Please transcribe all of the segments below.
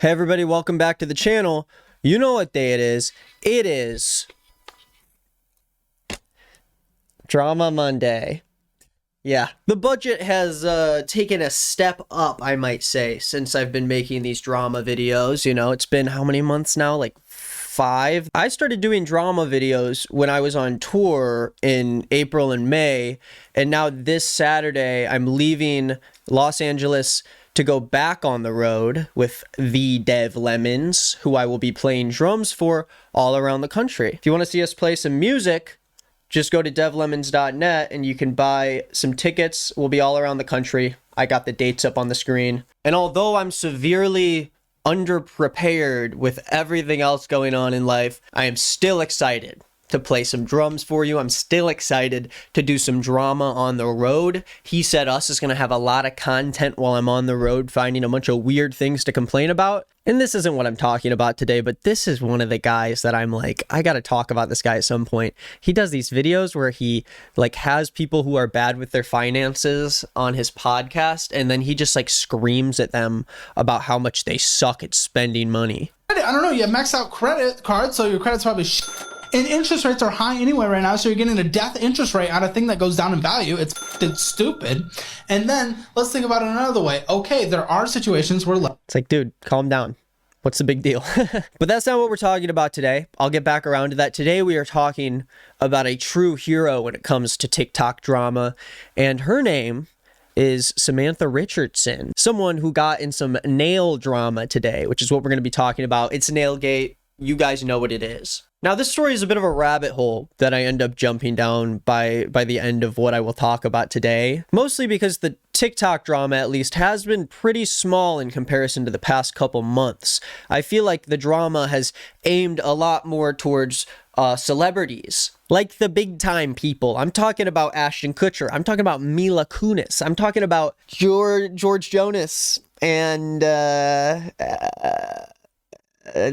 Hey everybody, welcome back to the channel. You know what day it is. It is Drama Monday. Yeah, the budget has taken a step up, I might say, since I've been making these drama videos. You know, it's been how many months now? Like 5. I started doing drama videos when I was on tour in April and May, and now this Saturday I'm leaving Los Angeles to go back on the road with the Dev Lemons, who I will be playing drums for all around the country. If you want to see us play some music, just go to devlemons.net and you can buy some tickets. We'll be all around the country. I got the dates up on the screen. And although I'm severely underprepared with everything else going on in life, I am still excited to play some drums for you. I'm still excited to do some drama on the road. He Said Us is going to have a lot of content while I'm on the road, finding a bunch of weird things to complain about. And this isn't what I'm talking about today, but this is one of the guys that I'm like, I got to talk about this guy at some point. He does these videos where he like has people who are bad with their finances on his podcast, and then he just like screams at them about how much they suck at spending money. I don't know, you have maxed out credit cards, so your credit's probably and interest rates are high anyway right now, so you're getting a death interest rate on a thing that goes down in value. It's stupid. And then let's think about it another way. Okay, there are situations where it's like, dude, calm down. What's the big deal? But that's not what we're talking about today. I'll get back around to that. Today we are talking about a true hero when it comes to TikTok drama, and her name is Samantha Richardson, someone who got in some nail drama today, which is what we're going to be talking about. It's Nailgate. You guys know what it is. Now, this story is a bit of a rabbit hole that I end up jumping down by the end of what I will talk about today, mostly because the TikTok drama, at least, has been pretty small in comparison to the past couple months. I feel like the drama has aimed a lot more towards celebrities, like the big time people. I'm talking about Ashton Kutcher. I'm talking about Mila Kunis. I'm talking about George Jonas and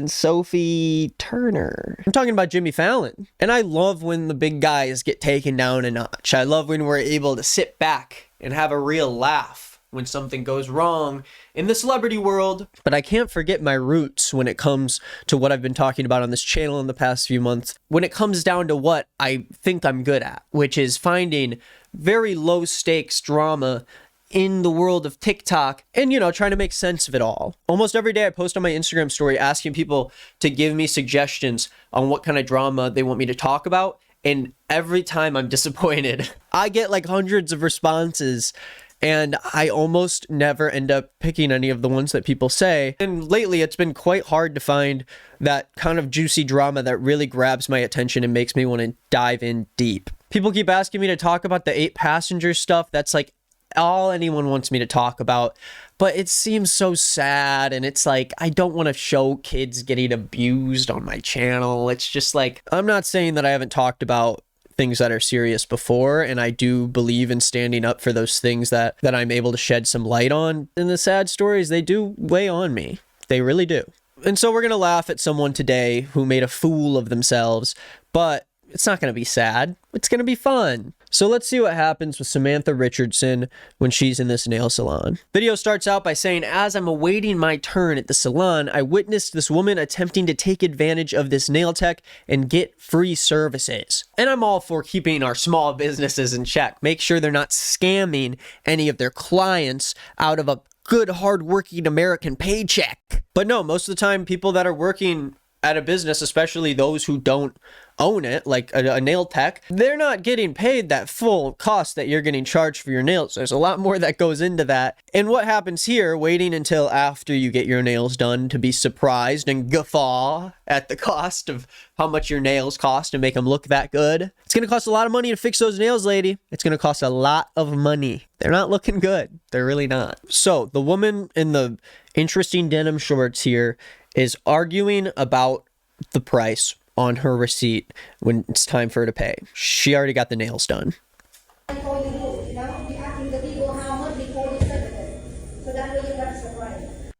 Sophie Turner. I'm talking about Jimmy Fallon. And I love when the big guys get taken down a notch. I love when we're able to sit back and have a real laugh when something goes wrong in the celebrity world. But I can't forget my roots when it comes to what I've been talking about on this channel in the past few months, when it comes down to what I think I'm good at, which is finding very low stakes drama in the world of TikTok and, you know, trying to make sense of it all. Almost every day I post on my Instagram story asking people to give me suggestions on what kind of drama they want me to talk about. And every time I'm disappointed. I get like hundreds of responses and I almost never end up picking any of the ones that people say. And lately it's been quite hard to find that kind of juicy drama that really grabs my attention and makes me want to dive in deep. People keep asking me to talk about the 8 passenger stuff. That's like all anyone wants me to talk about, but it seems so sad, and it's like I don't want to show kids getting abused on my channel. It's just like, I'm not saying that I haven't talked about things that are serious before, and I do believe in standing up for those things that I'm able to shed some light on. And the sad stories, they do weigh on me. They really do. And so we're gonna laugh at someone today who made a fool of themselves, but it's not going to be sad. It's going to be fun. So let's see what happens with Samantha Richardson when she's in this nail salon. Video starts out by saying, as I'm awaiting my turn at the salon, I witnessed this woman attempting to take advantage of this nail tech and get free services. And I'm all for keeping our small businesses in check. Make sure they're not scamming any of their clients out of a good, hardworking American paycheck. But no, most of the time, people that are working at a business, especially those who don't own it, like a nail tech, they're not getting paid that full cost that you're getting charged for your nails. There's a lot more that goes into that. And what happens here, waiting until after you get your nails done to be surprised and guffaw at the cost of how much your nails cost and make them look that good. It's going to cost a lot of money to fix those nails, lady. It's going to cost a lot of money. They're not looking good. They're really not. So the woman in the interesting denim shorts here is arguing about the price on her receipt when it's time for her to pay. She already got the nails done.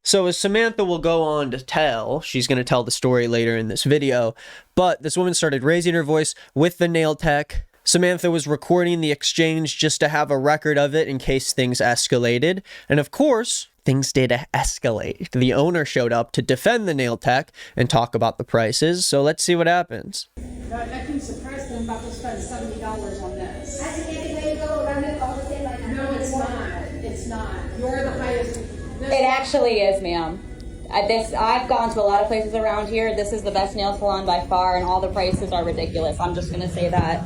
So as Samantha will go on to tell, she's going to tell the story later in this video, but this woman started raising her voice with the nail tech. Samantha was recording the exchange just to have a record of it in case things escalated. And of course, things did escalate. The owner showed up to defend the nail tech and talk about the prices. So let's see what happens. That can surprise them. I'm about to spend $70 on this. That's the only way you go around it all the same like that. No, it's not. It's not. You're the highest. It actually is, ma'am. I've gone to a lot of places around here. This is the best nail salon by far, and all the prices are ridiculous. I'm just going to say that.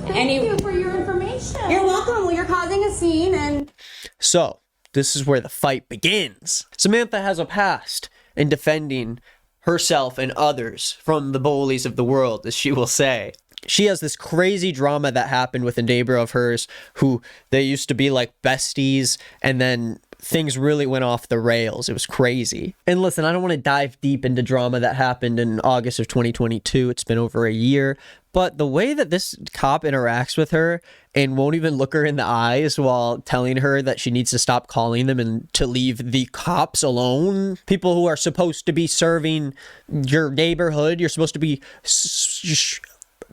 Thank you for your information. You're welcome. Well, you're causing a scene, and... So, this is where the fight begins. Samantha has a past in defending herself and others from the bullies of the world, as she will say. She has this crazy drama that happened with a neighbor of hers who they used to be like besties, and then things really went off the rails. It was crazy. And listen, I don't want to dive deep into drama that happened in August of 2022. It's been over a year. But the way that this cop interacts with her and won't even look her in the eyes while telling her that she needs to stop calling them and to leave the cops alone. People who are supposed to be serving your neighborhood. You're supposed to be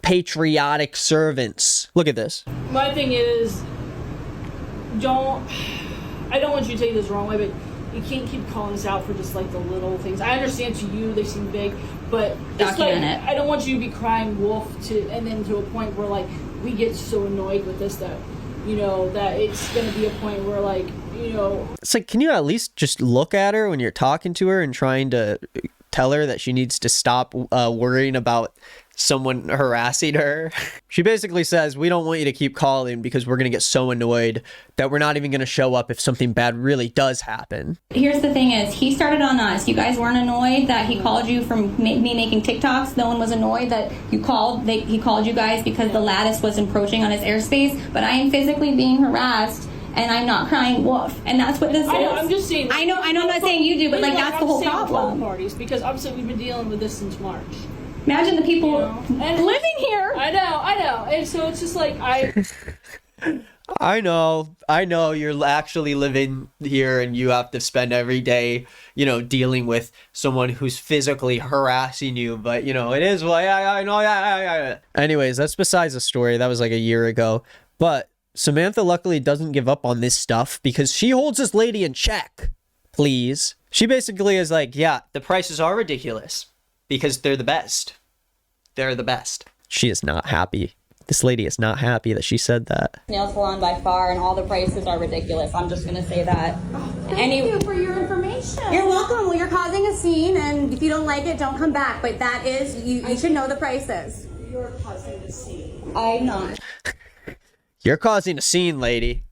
patriotic servants. Look at this. My thing is, I don't want you to take this the wrong way, but you can't keep calling us out for just like the little things. I understand to you they seem big, but it's like, I don't want you to be crying wolf and then to a point where like we get so annoyed with this that that it's gonna be a point where like it's like, can you at least just look at her when you're talking to her and trying to tell her that she needs to stop worrying about someone harassing her? She basically says, we don't want you to keep calling because we're going to get so annoyed that we're not even going to show up if something bad really does happen. Here's the thing is, he started on us. You guys weren't annoyed that he called you from me making TikToks. No one was annoyed that he called you guys because the lattice was encroaching on his airspace. But I am physically being harassed, and I'm not crying wolf. And that's what this is. I know, I'm just saying. I know, I'm not saying you do, but like that's the whole problem. Parties, because obviously we've been dealing with this since March. Imagine the people living here. I know. And so it's just like I know you're actually living here and you have to spend every day, dealing with someone who's physically harassing you. But, it is what I know. Anyways, that's besides the story. That was like a year ago. But Samantha luckily doesn't give up on this stuff because she holds this lady in check. Please. She basically is like, yeah, the prices are ridiculous because they're the best. They're the best. She is not happy. This lady is not happy that she said that. Nail salon by far, and all the prices are ridiculous. I'm just going to say that. Thank you for your information. You're welcome. Well, you're causing a scene, and if you don't like it, don't come back. But that is, you should know the prices. You're causing a scene. I'm not. You're causing a scene, lady.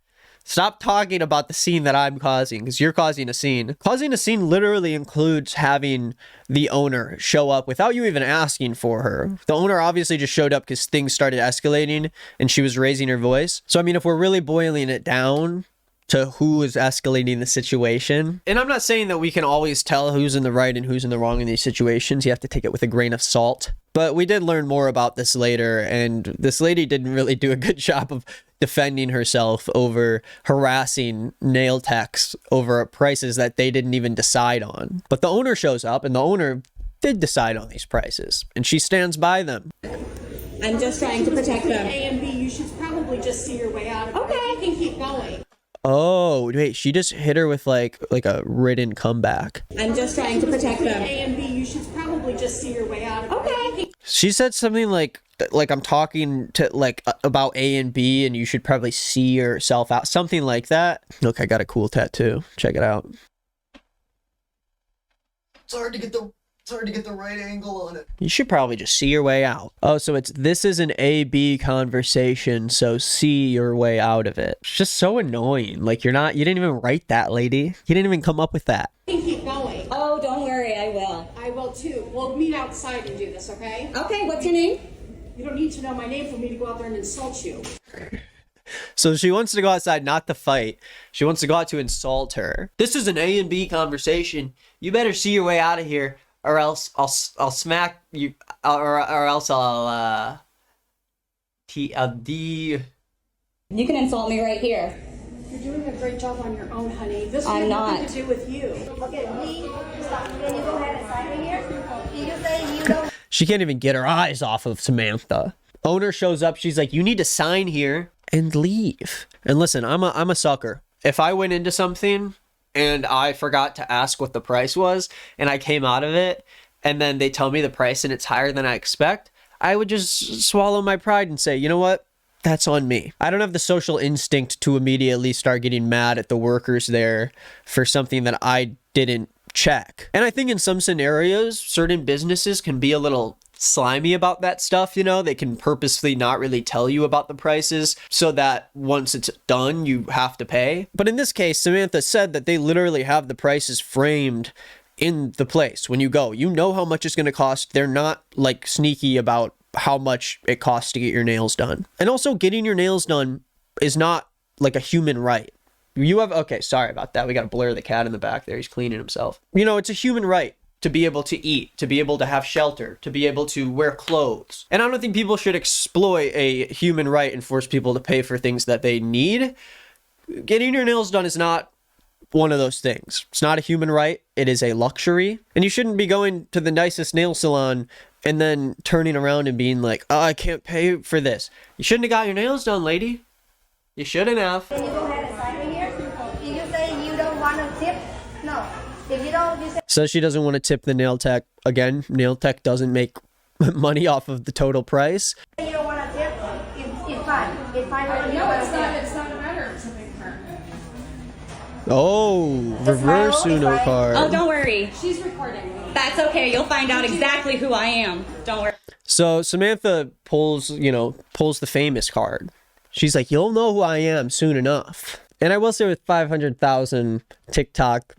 Stop talking about the scene that I'm causing, because you're causing a scene. Causing a scene literally includes having the owner show up without you even asking for her. The owner obviously just showed up because things started escalating and she was raising her voice. So, I mean, if we're really boiling it down to who is escalating the situation, and I'm not saying that we can always tell who's in the right and who's in the wrong in these situations. You have to take it with a grain of salt. But we did learn more about this later, and this lady didn't really do a good job of defending herself over harassing nail techs over prices that they didn't even decide on. But the owner shows up, and the owner did decide on these prices, and she stands by them. I'm just trying to protect them. A and B, you should probably just see your way out of it. Okay. You can keep going. Oh, wait, she just hit her with like a written comeback. I'm just trying to protect them. A and B, you should probably just see your way out of it. Okay. She said something like I'm talking to about A and B and you should probably see yourself out. Something like that. Look, I got a cool tattoo. Check it out. It's hard to get the right angle on it. You should probably just see your way out. Oh, so this is an A-B conversation, so see your way out of it. It's just so annoying. Like you didn't even write that, lady. You didn't even come up with that. You can keep going. Oh, don't worry, I will. I will too. We'll meet outside and do this, okay? Okay, what's your name? You don't need to know my name for me to go out there and insult you. So she wants to go outside, not to fight. She wants to go out to insult her. This is an A and B conversation. You better see your way out of here, or else I'll smack you, or else I'll You can insult me right here. You're doing a great job on your own, honey. This I'm has not. nothing to do with you. Okay, stop. Can you go ahead and sign me here? Can you say you don't? She can't even get her eyes off of Samantha. Owner shows up. She's like, you need to sign here and leave. And listen, I'm a sucker. If I went into something and I forgot to ask what the price was, and I came out of it, and then they tell me the price and it's higher than I expect, I would just swallow my pride and say, you know what? That's on me. I don't have the social instinct to immediately start getting mad at the workers there for something that I didn't check. And I think in some scenarios, certain businesses can be a little slimy about that stuff, you know? They can purposely not really tell you about the prices so that once it's done, you have to pay. But in this case, Samantha said that they literally have the prices framed in the place. When you go, you know how much it's going to cost. They're not like sneaky about how much it costs to get your nails done. And also, getting your nails done is not like a human right. You have, okay, sorry about that. We got to blur the cat in the back there. He's cleaning himself. You know, it's a human right to be able to eat, to be able to have shelter, to be able to wear clothes. And I don't think people should exploit a human right and force people to pay for things that they need. Getting your nails done is not one of those things. It's not a human right. It is a luxury. And you shouldn't be going to the nicest nail salon and then turning around and being like, oh, I can't pay for this. You shouldn't have got your nails done, lady. You shouldn't have. When you don't have a sign here, if you say you don't want to tip, no. If you don't, you say Says she doesn't want to tip the nail tech. Again, nail tech doesn't make money off of the total price. you don't want to tip, it's fine. It's fine when you No, don't it's tip. not. It's not a matter of tipping her. Oh, reverse only Uno fine. card. Oh, don't worry. She's recording. That's okay. You'll find out exactly who I am. Don't worry. So Samantha pulls the famous card. She's like, you'll know who I am soon enough. And I will say, with 500,000 TikTok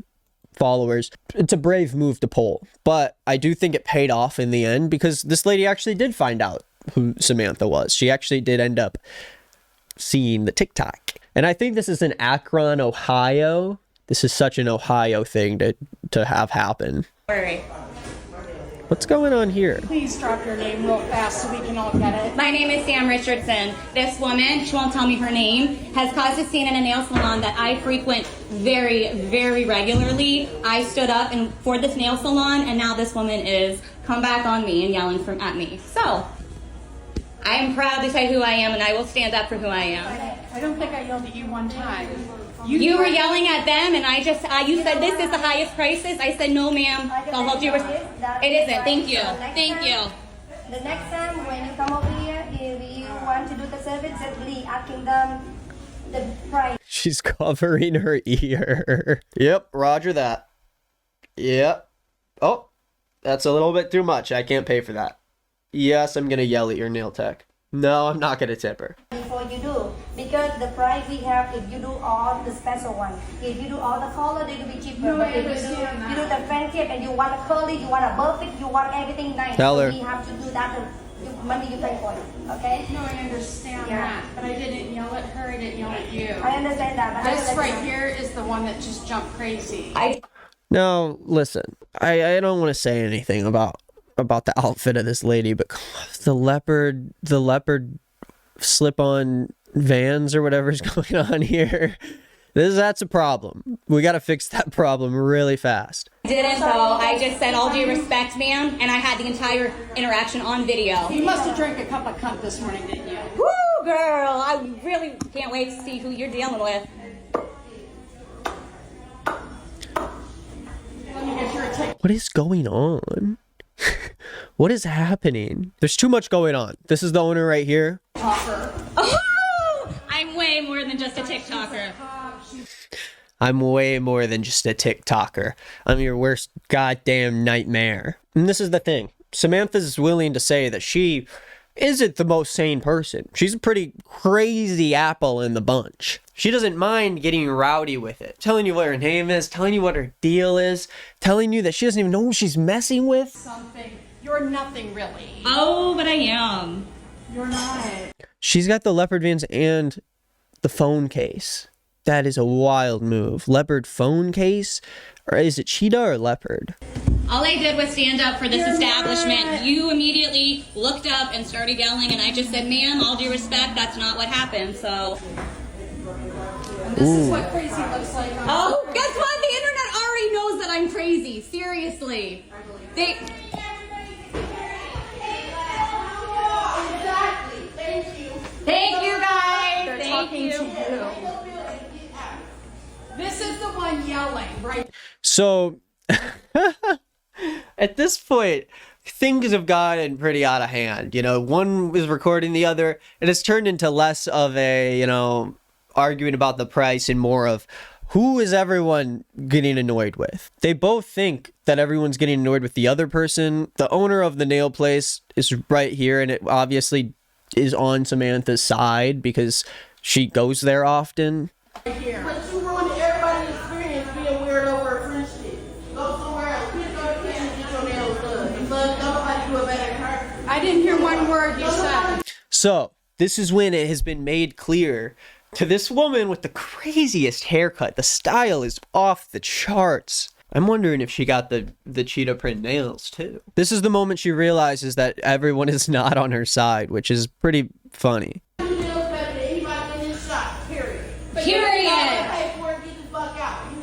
followers, it's a brave move to pull. But I do think it paid off in the end, because this lady actually did find out who Samantha was. She actually did end up seeing the TikTok. And I think this is in Akron, Ohio. This is such an Ohio thing to have happen. Don't worry. What's going on here? Please drop your name real fast so we can all get it. My name is Sam Richardson. This woman, she won't tell me her name, has caused a scene in a nail salon that I frequent very, very regularly. I stood up and for this nail salon, and now this woman is come back on me and yelling at me. So, I am proud to say who I am, and I will stand up for who I am. I don't think I yelled at you one time. You were yelling at them, and you said this is the highest prices. I said, no, ma'am. I'll hold you. It isn't. Thank you. Thank you. The next time when you come over here, if you want to do the service, just be asking them the price. She's covering her ear. Yep, roger that. Yep. Oh, that's a little bit too much. I can't pay for that. Yes, I'm going to yell at your nail tech. No, I'm not going to tip her. Before you do, because the price we have, if you do all the special one, if you do all the color, they will be cheaper. No, but I if understand you do the fan tip and you want a curly, you want a perfect, you want everything nice. Tell her. So we have to do that. The money you pay for it, okay? No, I understand Yeah. that, but I didn't yell at her. I didn't yell at you. I understand that. But I This will let right you know. here is the one that just jumped crazy. Now, listen, I don't want to say anything about the outfit of this lady, but the leopard slip-on Vans or whatever's going on here, that's a problem. We got to fix that problem really fast. Didn't though. I just said all due respect, ma'am, and I had the entire interaction on video. You must have drank a cup of cunt this morning, didn't you? Woo, girl! I really can't wait to see who you're dealing with. Let me get your attention. What is going on? What is happening? There's too much going on. This is the owner right here. Oh, I'm way more than just a TikToker. I'm way more than just a TikToker. I'm your worst goddamn nightmare. And this is the thing. Samantha's willing to say that she isn't the most sane person. She's a pretty crazy apple in the bunch. She doesn't mind getting rowdy with it. Telling you what her name is, telling you what her deal is, telling you that she doesn't even know who she's messing with. Something. You're nothing really. Oh, but I am. You're not. She's got the leopard vans and the phone case. That is a wild move. Leopard phone case? Or is it cheetah or leopard? All I did was stand up for this establishment. You immediately looked up and started yelling, and I just said, ma'am, all due respect, that's not what happened, so. This is what crazy looks like. Oh, guess what? The internet already knows that I'm crazy. Seriously. Exactly. Thank you. Thank you, guys. They're Thank talking you. to you. This is the one yelling, right? So, at this point, things have gotten pretty out of hand. You know, one was recording the other. It has turned into less of a, you know, arguing about the price and more of who is everyone getting annoyed with. They both think that everyone's getting annoyed with the other person. The owner of the nail place is right here, and it obviously is on Samantha's side because she goes there often. But you ruined everybody's experience being weird over a friendship. Go somewhere else. Please go to Canada and get your nails done. And don't nobody do it better than her. I didn't hear one word you said. So, this is when it has been made clear to this woman with the craziest haircut. The style is off the charts. I'm wondering if she got the cheetah print nails too. This is the moment she realizes that everyone is not on her side, which is pretty funny. You nails better than anybody in this shop, period. Period. You gotta pay for it, get the fuck out. You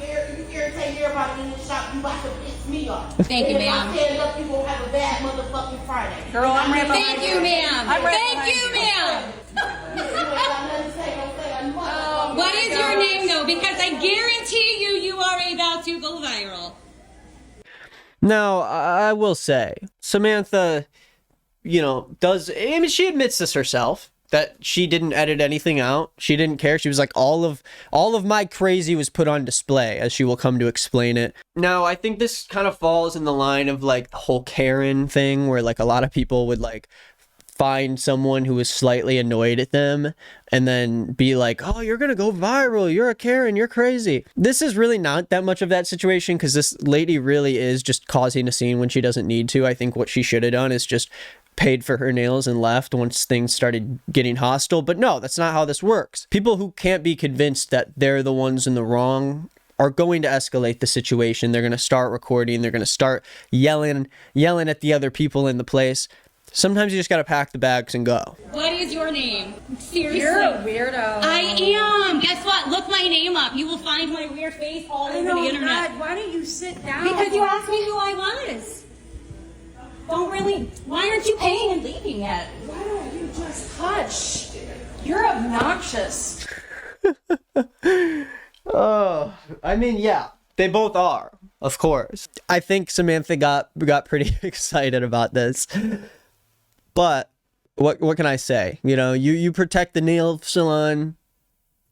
irritate everybody in this shop, you about to piss me off. Thank you, And ma'am. if I stand up, you gonna have a bad motherfucking Friday. Girl, I'm right behind Thank you, ma'am. Thank you, ma'am. You ain't got nothing to say, don't say a motherfucking What is your name, though? Because I guarantee you are about to go viral. Now, I will say, Samantha, you know, I mean, she admits this herself, that she didn't edit anything out. She didn't care. She was like, all of my crazy was put on display, as she will come to explain it. Now, I think this kind of falls in the line of like the whole Karen thing, where like a lot of people would like find someone who was slightly annoyed at them and then be like, oh, you're gonna go viral, you're a Karen, you're crazy. This is really not that much of that situation, because this lady really is just causing a scene when she doesn't need to. I think what she should have done is just paid for her nails and left once things started getting hostile. But no, that's not how this works. People who can't be convinced that they're the ones in the wrong are going to escalate the situation. They're going to start recording, they're going to start yelling at the other people in the place. Sometimes you just gotta pack the bags and go. What is your name? Seriously. You're a weirdo. I am. Guess what? Look my name up. You will find my weird face all over the internet. God, why don't you sit down? Because you asked me who I was. Why aren't you paying and leaving yet? Why don't you just hush? You're obnoxious. Oh, I mean, yeah, they both are, of course. I think Samantha got pretty excited about this. But what can I say? You know, you protect the nail salon,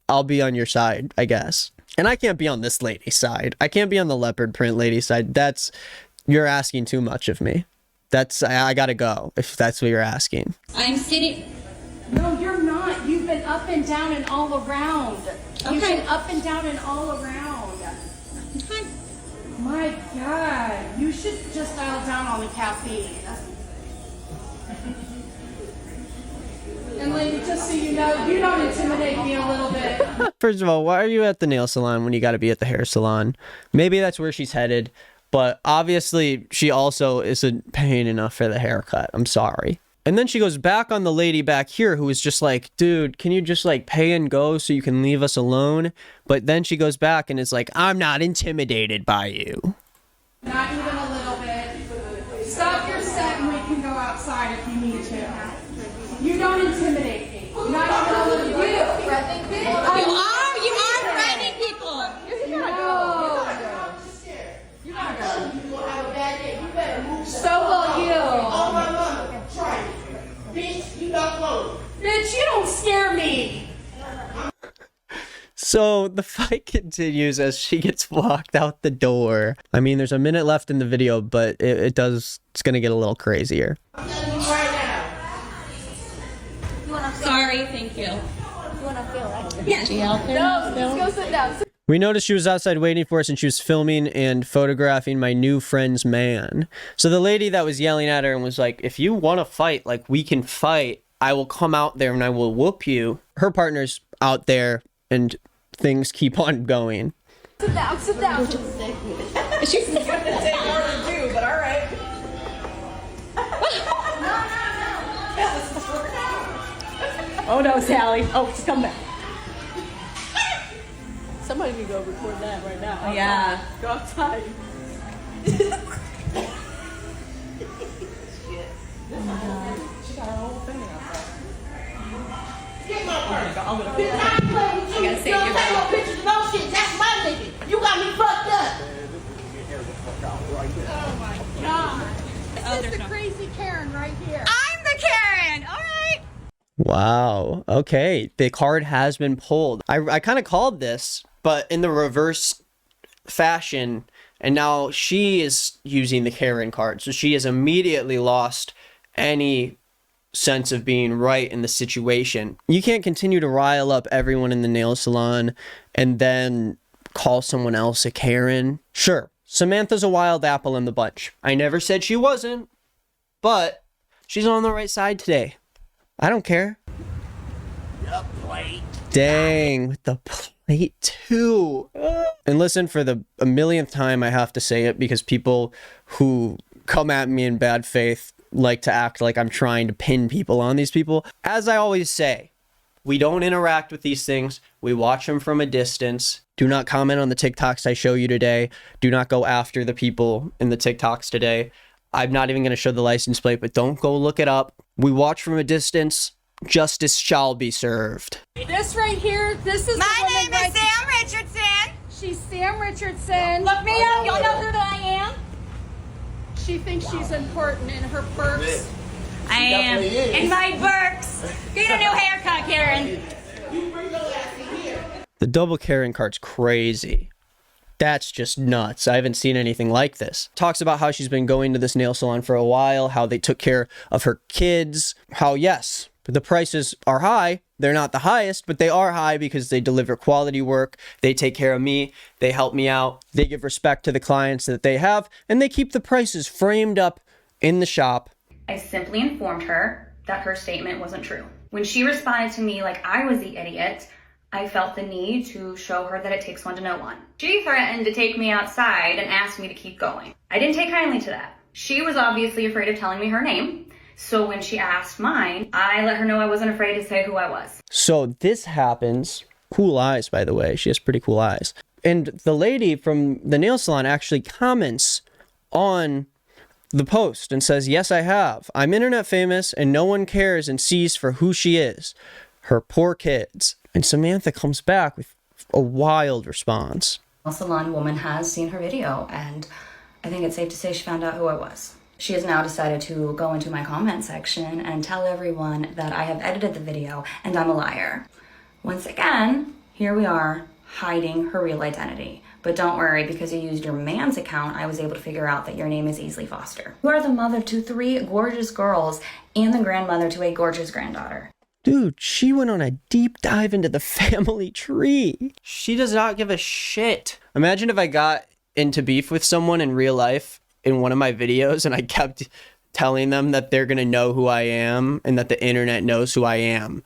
I'll be on your side, I guess. And I can't be on this lady's side. I can't be on the leopard print lady's side. You're asking too much of me. I gotta go, if that's what you're asking. I'm sitting. No, you're not. You've been up and down and all around. You've been up and down and all around. Okay. My God, you should just dial down on the caffeine. And lady, just so you know, you don't intimidate me a little bit. First of all, why are you at the nail salon when you gotta be at the hair salon? Maybe that's where she's headed, but obviously she also isn't paying enough for the haircut. I'm sorry. And then she goes back on the lady back here who is just like, dude, can you just like pay and go so you can leave us alone? But then she goes back and is like, I'm not intimidated by you. Not even a little bit. Stop your set and we can go outside if you need to. You don't intimidate me. Not even a little bit. You are threatening people. You gotta go. You gotta go. You gonna have a bad day. You better move. So will you. Oh my mama, try it. Bitch, you got clothes. Bitch, you don't scare me. So the fight continues as she gets walked out the door. I mean, there's a minute left in the video, but it's gonna get a little crazier. I'm telling you right now. Sorry, thank you. You wanna feel right? Yeah. No, let's go sit down. We noticed she was outside waiting for us and she was filming and photographing my new friend's man. So the lady that was yelling at her and was like, if you want to fight, like we can fight, I will come out there and I will whoop you. Her partner's out there and things keep on going. Sit down, sit down. She's gonna take more than two, but all right. Oh no, Sally. Oh, just come back. Somebody can go record that right now. Oh, yeah. Go outside. She got her whole thing outside. Get my purse. I'm gonna I gotta say you're right. pictures of those shit. That's my nigga. is the crazy Karen right here. I'm the Karen. All right. Wow. Okay. The card has been pulled. I kind of called this, but in the reverse fashion. And now she is using the Karen card. So she has immediately lost any sense of being right in the situation. You can't continue to rile up everyone in the nail salon and then call someone else a Karen. Sure, Samantha's a wild apple in the bunch. I never said she wasn't, but she's on the right side today. I don't care. The plate. Dang, with the plate too. And listen, for the a millionth time I have to say it, because people who come at me in bad faith like to act like I'm trying to pin people on these people. As I always say, we don't interact with these things. We watch them from a distance. Do not comment on the TikToks I show you today. Do not go after the people in the TikToks today. I'm not even going to show the license plate, but don't go look it up. We watch from a distance. Justice shall be served. This right here, this is My name is Sam Richardson. She's Sam Richardson. Look me up. Y'all know who I am. She thinks she's important in her purse. I am in my Berks. Get a new haircut, Karen. The double Karen card's crazy. That's just nuts. I haven't seen anything like this. Talks about how she's been going to this nail salon for a while, how they took care of her kids, how yes, the prices are high. They're not the highest, but they are high because they deliver quality work. They take care of me. They help me out. They give respect to the clients that they have, and they keep the prices framed up in the shop. I simply informed her that her statement wasn't true. When she responded to me like I was the idiot, I felt the need to show her that it takes one to know one. She threatened to take me outside and asked me to keep going. I didn't take kindly to that. She was obviously afraid of telling me her name. So when she asked mine, I let her know I wasn't afraid to say who I was. So this happens. Cool eyes, by the way. She has pretty cool eyes. And the lady from the nail salon actually comments on the post and says, yes, I have. I'm internet famous and no one cares and sees for who she is. Her poor kids. And Samantha comes back with a wild response. A salon woman has seen her video, and I think it's safe to say she found out who I was. She has now decided to go into my comment section and tell everyone that I have edited the video and I'm a liar. Once again, here we are hiding her real identity. But don't worry, because you used your man's account, I was able to figure out that your name is Easley Foster. You are the mother to 3 gorgeous girls and the grandmother to a gorgeous granddaughter. Dude, she went on a deep dive into the family tree. She does not give a shit. Imagine if I got into beef with someone in real life in one of my videos and I kept telling them that they're gonna know who I am and that the internet knows who I am.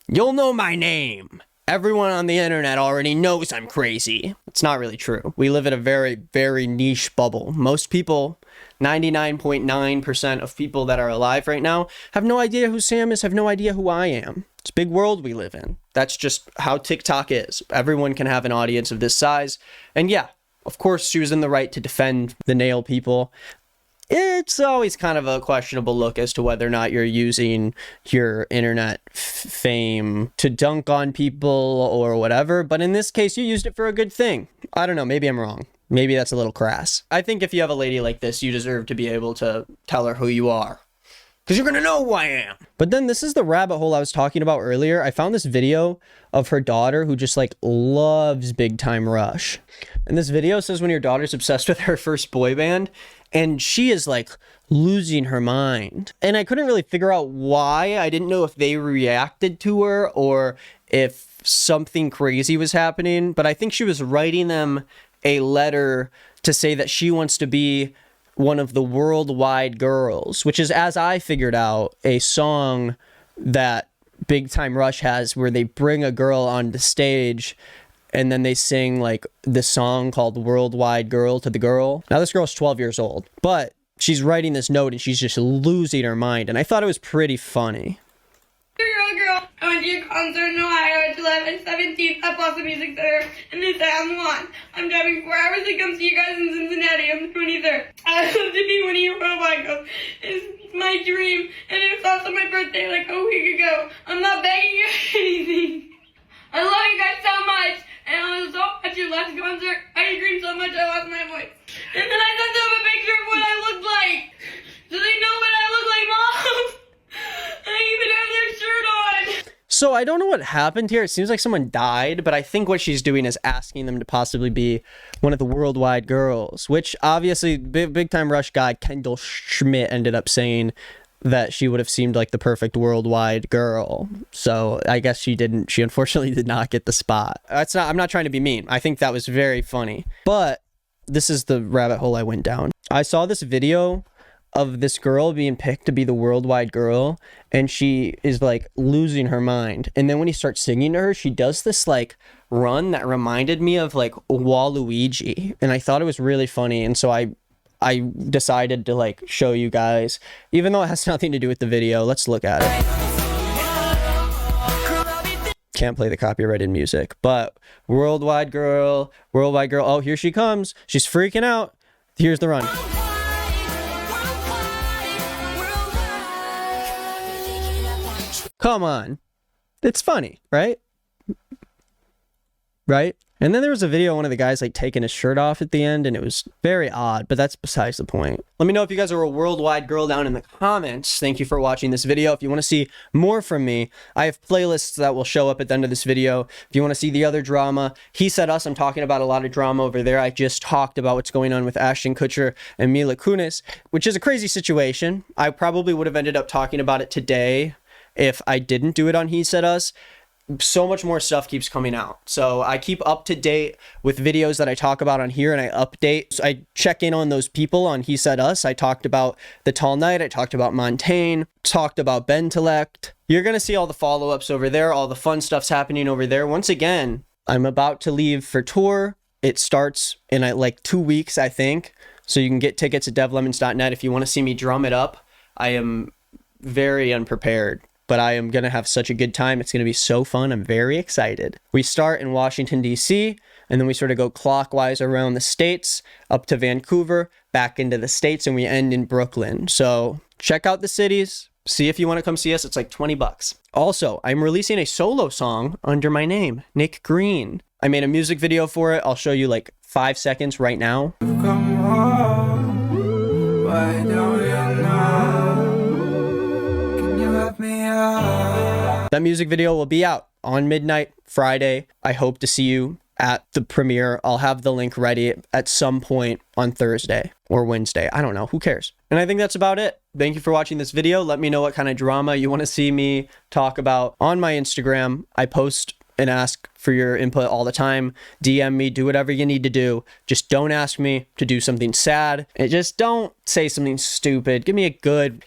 You'll know my name. Everyone on the internet already knows I'm crazy. It's not really true. We live in a very, very niche bubble. Most people, 99.9% of people that are alive right now have no idea who Sam is, have no idea who I am. It's a big world we live in. That's just how TikTok is. Everyone can have an audience of this size. And yeah, of course, she was in the right to defend the nail people. It's always kind of a questionable look as to whether or not you're using your internet fame to dunk on people or whatever. But in this case, you used it for a good thing. I don't know. Maybe I'm wrong. Maybe that's a little crass. I think if you have a lady like this, you deserve to be able to tell her who you are. Because you're going to know who I am. But then this is the rabbit hole I was talking about earlier. I found this video of her daughter who just like loves Big Time Rush. And this video says when your daughter's obsessed with her first boy band and she is like losing her mind. And I couldn't really figure out why. I didn't know if they reacted to her or if something crazy was happening. But I think she was writing them a letter to say that she wants to be one of the worldwide girls, which is, as I figured out, a song that Big Time Rush has where they bring a girl on the stage and then they sing like the song called Worldwide Girl to the girl. Now this girl's 12 years old, but she's writing this note and she's just losing her mind. And I thought it was pretty funny. Girl, I went to your concert in Ohio, July 17th at Boston Music Center in the San Juan. I'm driving 4 hours to come see you guys in Cincinnati on the 23rd. I love to be one of your worldwide girls. It's my dream, and it was also my birthday like a week ago. I'm not begging you for anything. I love you guys so much, and I was so at your last concert. I screamed so much I lost my voice. And then I sent them a picture of what I looked like. So they So I don't know what happened here. It seems like someone died, but I think what she's doing is asking them to possibly be one of the worldwide girls, which obviously big time Rush guy Kendall Schmidt ended up saying that she would have seemed like the perfect worldwide girl. So I guess she didn't. She unfortunately did not get the spot. I'm not trying to be mean. I think that was very funny. But this is the rabbit hole I went down. I saw this video of this girl being picked to be the worldwide girl, and she is like losing her mind. And then when he starts singing to her, she does this like run that reminded me of like Waluigi, and I thought it was really funny. And so I decided to like show you guys, even though it has nothing to do with the video. Let's look at it. Can't play the copyrighted music, but worldwide girl. Oh, here she comes. She's freaking out. Here's the run. Come on. It's funny, right? Right? And then there was a video of one of the guys like taking his shirt off at the end, and it was very odd, but that's besides the point. Let me know if you guys are a worldwide girl down in the comments. Thank you for watching this video. If you want to see more from me, I have playlists that will show up at the end of this video. If you want to see the other drama, He Said Us, I'm talking about a lot of drama over there. I just talked about what's going on with Ashton Kutcher and Mila Kunis, which is a crazy situation. I probably would have ended up talking about it today if I didn't do it on He Said Us. So much more stuff keeps coming out. So I keep up to date with videos that I talk about on here, and I update. So I check in on those people on He Said Us. I talked about the Tall Night. I talked about Montaigne, talked about Bentelect. You're going to see all the follow-ups over there. All the fun stuff's happening over there. Once again, I'm about to leave for tour. It starts in like 2 weeks, I think. So you can get tickets at devlemons.net if you want to see me drum it up. I am very unprepared, but I am going to have such a good time. It's going to be so fun. I'm very excited. We start in Washington, D.C., and then we sort of go clockwise around the states, up to Vancouver, back into the states, and we end in Brooklyn. So check out the cities. See if you want to come see us. It's like $20. Also, I'm releasing a solo song under my name, Nick Green. I made a music video for it. I'll show you like 5 seconds right now. Come home, why don't you know? That music video will be out on midnight Friday. I hope to see you at the premiere. I'll have the link ready at some point on Thursday or Wednesday. I don't know. Who cares? And I think that's about it. Thank you for watching this video. Let me know what kind of drama you want to see me talk about on my Instagram. I post and ask for your input all the time. DM me, do whatever you need to do. Just don't ask me to do something sad. And just don't say something stupid. Give me a good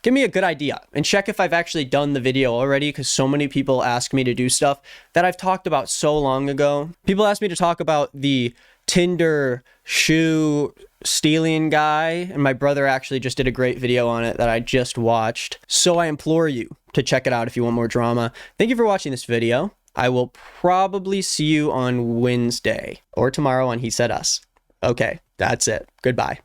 idea. And check if I've actually done the video already, because so many people ask me to do stuff that I've talked about so long ago. People ask me to talk about the Tinder shoe stealing guy, and my brother actually just did a great video on it that I just watched. So I implore you to check it out if you want more drama. Thank you for watching this video. I will probably see you on Wednesday or tomorrow on He Said Us. Okay, that's it. Goodbye.